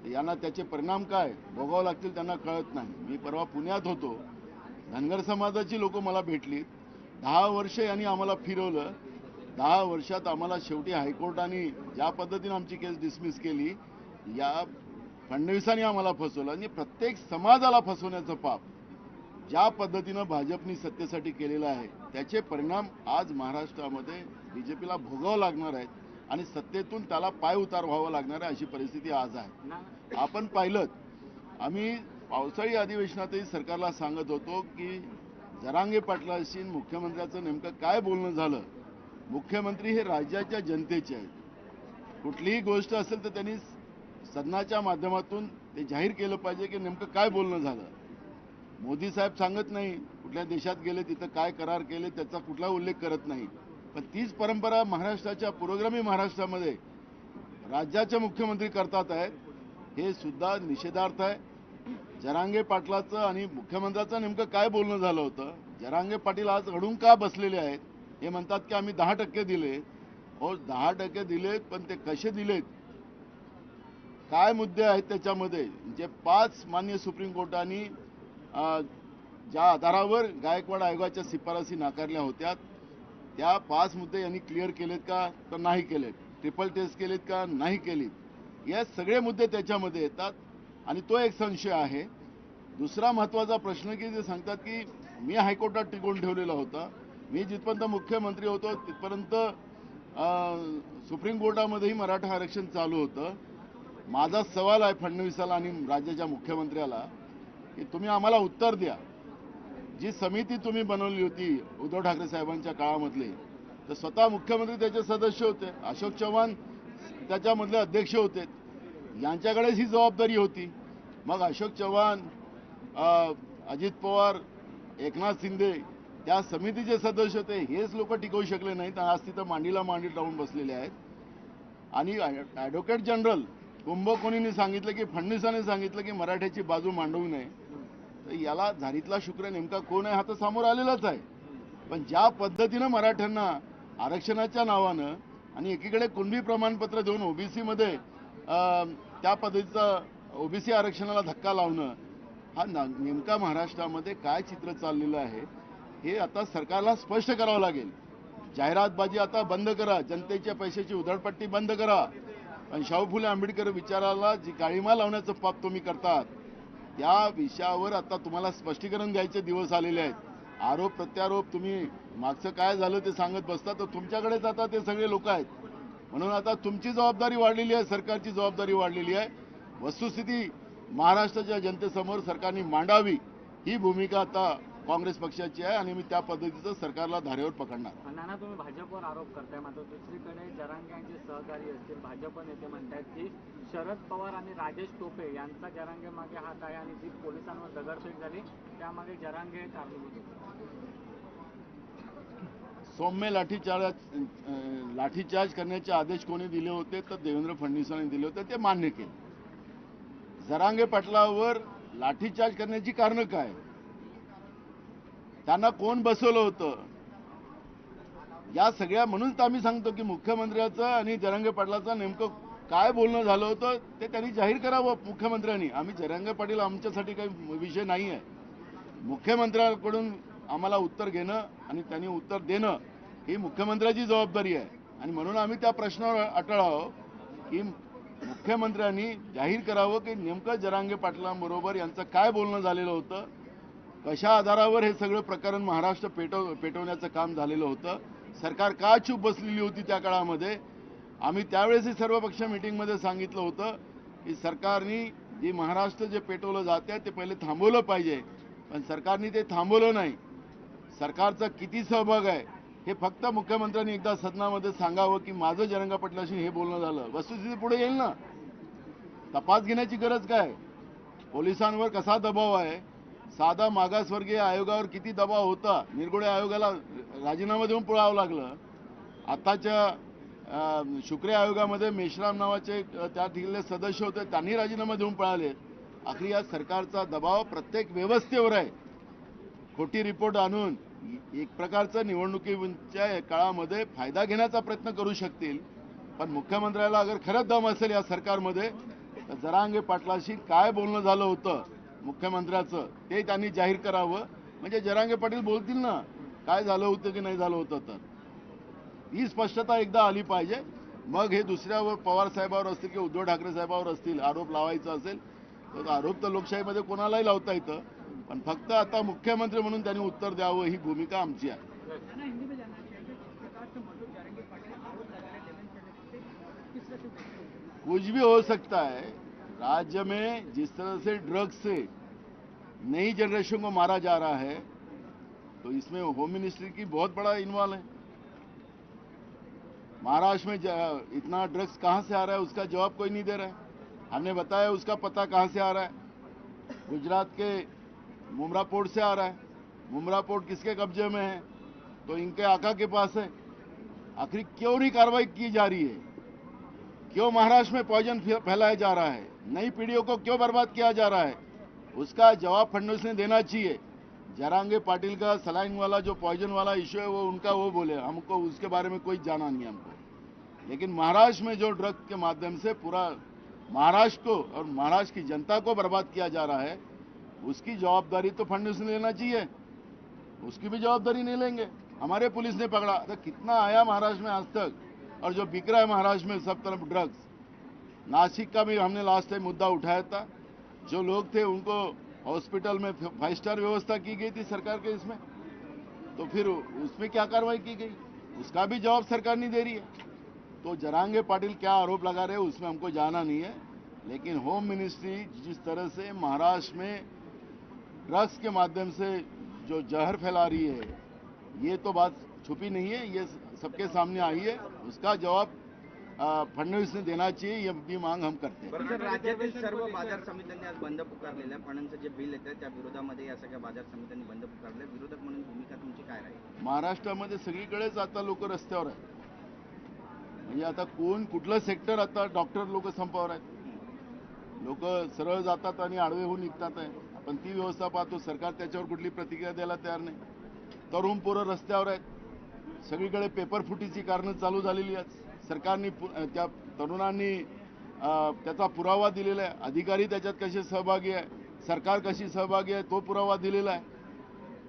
यांना त्याचे परिणाम काय भोगावे लागतील त्यांना कळत नाही। मी परवा पुण्यात होतो, धनगर समाजाची लोक मला भेटली। 10 वर्ष यांनी आम्हाला फिरवलं। 10 वर्षात आम्हाला शेवटी हायकोर्टाने ज्या पद्धतीने आमची केस डिसमिस केली, या फडणवीसांनी आम्हाला फसवलं आणि प्रत्येक समाजाला फसवण्याचं पाप ज्या पद्धतीनं भाजपनी सत्तेसाठी केलेलं आहे त्याचे परिणाम आज महाराष्ट्रामध्ये बीजेपीला भोगावं लागणार आहेत आणि सत्तेतून त्याला पाय उतार व्हावं लागणार आहे, अशी परिस्थिती आज आहे। आपण पाहिलं, आम्ही पावसाळी अधिवेशनातही सरकारला सांगत होतो की जरांगे पाटलांशी मुख्यमंत्र्यांचं नेमकं काय बोलणं झालं। मुख्यमंत्री हे राज्याच्या जनतेचे आहेत। कुठलीही गोष्ट असेल तर त्यांनी सदनाच्या माध्यमातून ते जाहीर केलं पाहिजे की नेमकं काय बोलणं झालं। मोदी साहेब सांगत नाही कुठल्या देशात गेले तिथं काय करार केले त्याचा कुठला उल्लेख करत नाही। पण तीच परंपरा महाराष्ट्राच्या पुरोगामी महाराष्ट्रामध्ये राज्याचे मुख्यमंत्री करतात आहेत, हे सुद्धा निषेधार्थ आहे। जरांगे पाटलाचं आणि मुख्यमंत्र्याचं नेमकं काय बोलणं झालं होतं। जरांगे पाटील आज अडून का बसलेले आहेत? हे म्हणतात की आम्ही 10% दिले। हो, 10% दिलेत, पण ते कसे दिलेत, काय मुद्दे आहेत त्याच्यामध्ये? जे 5 माननीय सुप्रीम कोर्टाने ज्या आधारावर गायकवाड आयोगाच्या शिफारसी नाकारल्या होत्या त्या 5 मुद्दे यांनी क्लिअर केलेत का? तर नाही केलेत। ट्रिपल टेस्ट केलेत का? नाही केलीत। या सगळे मुद्दे त्याच्यामध्ये येतात आणि तो एक संशय आहे। दुसरा महत्त्वाचा प्रश्न की जे सांगतात की मी हायकोर्टात टिकवून ठेवलेला होता, मी जिथपर्यंत मुख्यमंत्री होतो तिथपर्यंत सुप्रीम कोर्टामध्येही मराठा आरक्षण चालू होतं। माझा सवाल आहे फडणवीसाला आणि राज्याच्या मुख्यमंत्र्याला की तुम्ही आम्हाला उत्तर द्या। जी समिती तुम्ही बनवली होती उद्धव ठाकरे साहेबांच्या काळामधले, तर स्वतः मुख्यमंत्री त्याचे सदस्य होते, अशोक चव्हाण त्याच्यामधले अध्यक्ष होते, यांच्याकडेच ही जबाबदारी होती। मग अशोक चव्हाण, अजित पवार, एकनाथ शिंदे त्या समितीचे सदस्य होते, हेच लोक टिकवू शकले नाहीत, आज तिथं मांडीला मांडी लावून बसलेले आहेत। आणि ॲडव्होकेट जनरल कुंभकोणींनी सांगितलं की फडणवीसांनी सांगितलं की मराठ्याची बाजू मांडवू नये। तर याला झारीतला शुक्र नेमका कोण आहे हा तर समोर आलेलाच आहे। पण ज्या पद्धतीनं मराठ्यांना आरक्षणाच्या नावानं आणि एकीकडे कुणबी प्रमाणपत्र देऊन ओबीसीमध्ये त्या पद्धतीचं ओबीसी आरक्षणाला धक्का लावणं, हा नेमका महाराष्ट्रामध्ये काय चित्र चाललेलं आहे हे आता सरकारला स्पष्ट करावं लागेल। जाहिरातबाजी आता बंद करा, जनतेच्या पैशाची उधळपट्टी बंद करा। पण शाहू फुले आंबेडकर विचाराला जी काळीमा लावण्याचं पाप तुम्ही करतात त्या विषयावर आता तुम्हाला स्पष्टीकरण द्यायचे दिवस आलेले आहेत। आरोप प्रत्यारोप तुम्ही मागचं काय झालं ते सांगत बसता तर तुमच्याकडेच आता ते सगळे लोक आहेत। म्हणून आता तुमची जबाबदारी वाढलेली आहे, सरकारची जबाबदारी वाढलेली आहे। वस्तुस्थिती महाराष्ट्राच्या जनतेसमोर सरकारने मांडावी ही भूमिका आता काँग्रेस पक्षाची आहे आणि मी त्या पद्धतीचं सरकारला धारेवर पकडणार। नाना, तुम्ही भाजपवर आरोप करताय, मात्र दुसरीकडे जरांगेंचे सहकारी असतील भाजप नेते म्हणतात की शरद पवार आणि राजेश टोपे यांचा जरांगे मागे हात आहे आणि जी पोलिसांवर दगडफेक झाली त्यामागे जरांगे कारणीभूत होते। सौम्य लाठीचार्ज करण्याचे आदेश कोणी दिले होते तर देवेंद्र फडणवीसांनी दिले होते, ते मान्य केले। जरांगे पाटलावर लाठीचार्ज करण्याची कारण काय? त्यांना कोण बसवलं होतं? या सगळ्या म्हणून तर आम्ही सांगतो की मुख्यमंत्र्याचं आणि जरांगे पाटलाचं नेमकं काय बोलणं झालं होतं ते त्यांनी जाहीर करावं मुख्यमंत्र्यांनी। आम्ही जरांगे पाटील आमच्यासाठी काही विषय नाही आहे। मुख्यमंत्र्यांकडून आम्हाला उत्तर घेणं आणि त्यांनी उत्तर देणं ही मुख्यमंत्र्याची जबाबदारी आहे आणि म्हणून आम्ही त्या प्रश्नावर अटळ आहोत की मुख्यमंत्र्यांनी जाहीर करावं की नेमकं जरांगे पाटलांबरोबर यांचं काय बोलणं झालेलं होतं, कशा आधारावर हे सगळं प्रकरण महाराष्ट्र पेटवण्याचं काम झालेलं होतं, सरकार का चूप बसलेली होती त्या काळामध्ये। आम्ही त्यावेळेसही सर्वपक्ष मीटिंगमध्ये सांगितलं होतं की सरकारने जी महाराष्ट्र जे पेटवलं जाते ते पहिले थांबवलं पाहिजे, पण सरकारने ते थांबवलं नाही। सरकारचा किती सहभाग आहे हे फक्त मुख्यमंत्र्यांनी एकदा सदनामध्ये सांगावं की माझं जरांगे पाटलाशी हे बोलणं झालं, वस्तुस्थिती पुढे येईल ना। तपास घेण्याची गरज काय? पोलिसांवर कसा दबाव आहे, साधा मागासवर्गीय आयोगावर किती दबाव होता, निरगुडे आयोगाला राजीनामा देऊन पळावं लागलं। आताच्या शुक्रे आयोगामध्ये मेश्राम नावाचे त्या ठिकाणले सदस्य होते, त्यांनी राजीनामा देऊन पळाले। आखरी या सरकारचा दबाव प्रत्येक व्यवस्थेवर आहे। खोटी रिपोर्ट आणून एक प्रकारचं निवडणुकीच्या काळामध्ये फायदा घेण्याचा प्रयत्न करू शकतील, पण मुख्यमंत्र्याला अगर खरंच दम असेल या सरकारमध्ये तर जरांगे पाटलाशी काय बोलणं झालं होतं मुख्यमंत्र्याचं ते त्यांनी जाहीर करावं, म्हणजे जरांगे पाटील बोलतील ना काय झालं होतं की नाही झालं होतं. तर ही स्पष्टता एकदा आली पाहिजे. मग हे दुसऱ्यावर पवार साहेबावर असतील किंवा उद्धव ठाकरे साहेबावर असतील आरोप लावायचा असेल तर आरोप तर लोकशाहीमध्ये कोणालाही लावता येतं, पण फक्त आता मुख्यमंत्री म्हणून त्यांनी उत्तर द्यावं ही भूमिका आमची आहे. कुछ भी हो सकता है. राज्य में जिस तरह से ड्रग्स से नई जनरेशन को मारा जा रहा है तो इसमें होम मिनिस्ट्री की बहुत बड़ा इन्वॉल्व है. महाराष्ट्र में इतना ड्रग्स कहां से आ रहा है उसका जवाब कोई नहीं दे रहा है. हमने बताया उसका पता कहां से आ रहा है. गुजरात के मुमरा पोर्ट से आ रहा है. मुमरा पोर्ट किसके कब्जे में है? तो इनके आका के पास है. आखिर क्यों नहीं कार्रवाई की जा रही है? क्यों महाराष्ट्र में पॉइजन फैलाया जा रहा है? नई पीढ़ियों को क्यों बर्बाद किया जा रहा है? उसका जवाब फडणवीस ने देना चाहिए. जरांगे पाटिल का सलाइन वाला जो पॉइजन वाला इश्यू है वो उनका, वो बोले, हमको उसके बारे में कोई जाना नहीं है हमको. लेकिन महाराष्ट्र में जो ड्रग के माध्यम से पूरा महाराष्ट्र को और महाराष्ट्र की जनता को बर्बाद किया जा रहा है उसकी जवाबदारी तो फडणवीस ने लेना चाहिए. उसकी भी जवाबदारी नहीं लेंगे. हमारे पुलिस ने पकड़ा तो कितना आया महाराष्ट्र में आज तक, और जो बिक रहा है महाराष्ट्र में सब तरफ ड्रग्स. नासिक का भी हमने लास्ट टाइम मुद्दा उठाया था. जो लोग थे उनको हॉस्पिटल में 5 स्टार व्यवस्था की गई थी सरकार के इसमें, तो फिर उसमें क्या कार्रवाई की गई उसका भी जवाब सरकार नहीं दे रही है. तो जरांगे पाटिल क्या आरोप लगा रहे हैं उसमें हमको जाना नहीं है, लेकिन होम मिनिस्ट्री जिस तरह से महाराष्ट्र में ड्रग्स के माध्यम से जो जहर फैला रही है ये तो बात छुपी नहीं है, ये सबके सामने आई है. उसका जवाब फडणवीस ने देना चाहिए, ये भी मांग हम करते हैं. बरं, राज्यातील सर्व बाजार समित्यांनी आज बंद पुकारलेलं आहे. पणनचं जे बिल येतं त्या विरोधामध्ये या सगळ्या बाजार समित्यांनी बंद पुकारले. विरोधक म्हणून भूमिका तुमची काय राहील? महाराष्ट्रामध्ये सगळीकडेच आता लोक रस्त्यावर आहेत. म्हणजे आता कोण कुठलं सेक्टर, आता डॉक्टर लोक संपावर आहेत. लोक सरळ जातात आणि आडवे होऊन निघतात आहे. आपण ती व्यवस्था पाहतो. सरकार त्याच्यावर कुठली प्रतिक्रिया द्यायला तयार नाही. तरुण पोरं रस्त्यावर आहेत. सगळीकडे पेपर फुटीची कारणं चालू झालेली आहेत. सरकारने त्या तरुणांनी त्याचा पुरावा दिलेला आहे. अधिकारी त्याच्यात कसे सहभागी आहे, सरकार कशी सहभागी आहे तो पुरावा दिलेला आहे.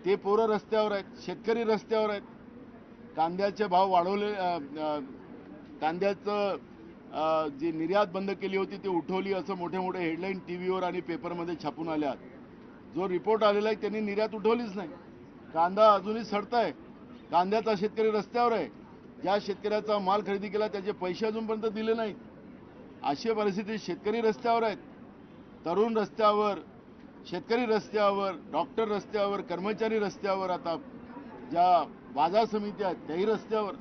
ते पोरं रस्त्यावर आहेत. शेतकरी रस्त्यावर आहेत. कांद्याचे भाव वाढवले, कांद्याचं जी निर्यात बंद केली होती ती उठवली असं मोठे मोठे हेडलाईन टीव्हीवर आणि पेपरमध्ये छापून आल्यात. जो रिपोर्ट आलेला आहे त्यांनी निर्यात उठवलीच नाही. कांदा अजूनही सडताय. कांद्याचा शेतकरी रस्त्यावर आहे. ज्या शेतकऱ्याचा माल खरेदी केला त्याचे पैसे अजूनपर्यंत दिले नाहीत. अशी परिस्थिती, शेतकरी रस्त्यावर आहेत. तरुण रस्त्यावर, शेतकरी रस्त्यावर, डॉक्टर रस्त्यावर, कर्मचारी रस्त्यावर, आता ज्या बाजार समित्या आहेत त्याही रस्त्यावर.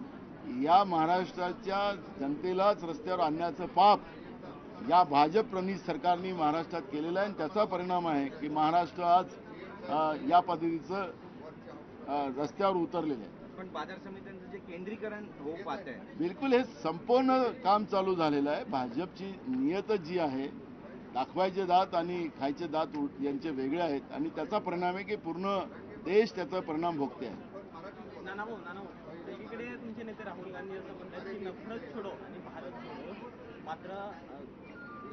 या महाराष्ट्राच्या जनतेलाच रस्त्यावर आणण्याचं पाप या भाजप प्रणित सरकारने महाराष्ट्रात केलेलं आहे. आणि त्याचा परिणाम आहे की महाराष्ट्र आज या पद्धतीचं रस्त्यावर उतरलेलं आहे. पण बाजार समित्यांचं जे केंद्रीकरण होऊ पाहत आहे, बिलकुल हे संपूर्ण काम चालू झालेलं आहे. भाजपची नियतच जी आहे, दाखवायचे दात आणि खायचे दात यांचे वेगळे आहेत आणि त्याचा परिणाम आहे की पूर्ण देश त्याचा परिणाम भोगते आहे. एकीकडे तुमचे नेते राहुल गांधी असं म्हणतात की नफरत छोडो आणि भारत छोडो, मात्र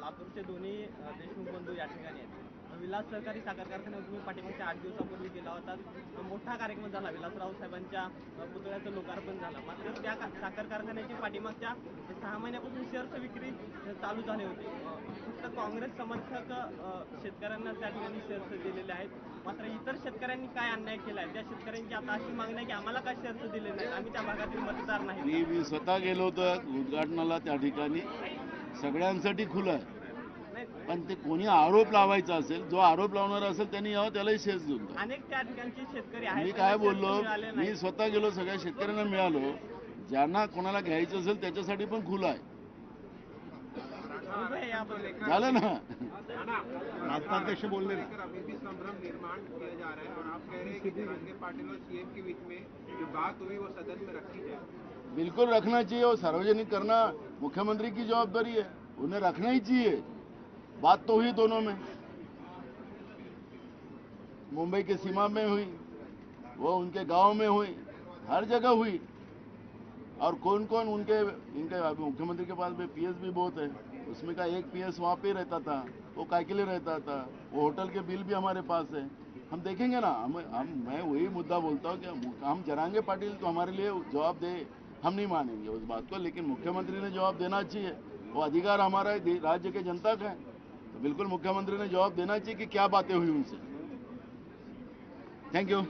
लातूरचे दोन्ही देशमुख बंधू या ठिकाणी आहेत. विलास सहकारी साखर कारखान्यावर तुम्ही पाठीमागच्या 8 दिवसापूर्वी गेला होता. मोठा कार्यक्रम झाला. विलासराव साहेबांच्या पुतळ्याचं लोकार्पण झालं. मात्र त्या साखर कारखान्याची पाठीमागच्या 6 महिन्यापासून शेअर्स विक्री चालू झाले होते. फक्त काँग्रेस समर्थक शेतकऱ्यांना त्या ठिकाणी शेअर्स दिलेले आहेत. मात्र इतर शेतकऱ्यांनी काय अन्याय केला आहे? त्या शेतकऱ्यांची आता अशी मागणी आहे की आम्हाला काय शेअर्स दिले नाहीत, आम्ही त्या भागातील मतदार नाही. मी स्वतः गेलो होतो उद्घाटनाला. त्या ठिकाणी सगळ्यांसाठी खुलं आहे. पण ते कोणी आरोप लावायचा असेल, जो आरोप लावणार असेल त्यांनी यावं, त्यालाही शेअर्स देऊन द्या. अनेक त्या ठिकाणचे शेतकरी आहेत. मी काय बोललो, मी स्वतः गेलो, सगळ्या शेतकऱ्यांना मिळालो. ज्यांना कोणाला घ्यायचं असेल त्याच्यासाठी पण खुलं आहे. झालं ना. राष्ट्राध्यक्ष बोलने अभी भी संभ्रम निर्माण किया जा रहा है और आप कह रहे हैं कि जरांगे पाटिल और सीएम के बीच में जो बात हुई वो सदन में रखी जाए. बिल्कुल रखना चाहिए और सार्वजनिक करना मुख्यमंत्री की जवाबदारी है. उन्हें रखना ही चाहिए. बात तो हुई दोनों में, मुंबई के सीमा में हुई, वो उनके गांव में हुई, हर जगह हुई. और कौन कौन इनके मुख्यमंत्री के पास में पीएस भी बहुत है. उसमें का एक पीएस वहाँ पे रहता था, वो काय के लिए रहता था, वो होटल के बिल भी हमारे पास है। हम देखेंगे ना, मैं वही मुद्दा बोलता हूँ कि हम जरांगे पाटिल तो हमारे लिए जवाब दे, हम नहीं मानेंगे उस बात को, लेकिन मुख्यमंत्री ने जवाब देना चाहिए। वो अधिकार हमारा है, राज्य के जनता का है, तो बिल्कुल मुख्यमंत्री ने जवाब देना चाहिए कि क्या बातें हुई उनसे। Thank you.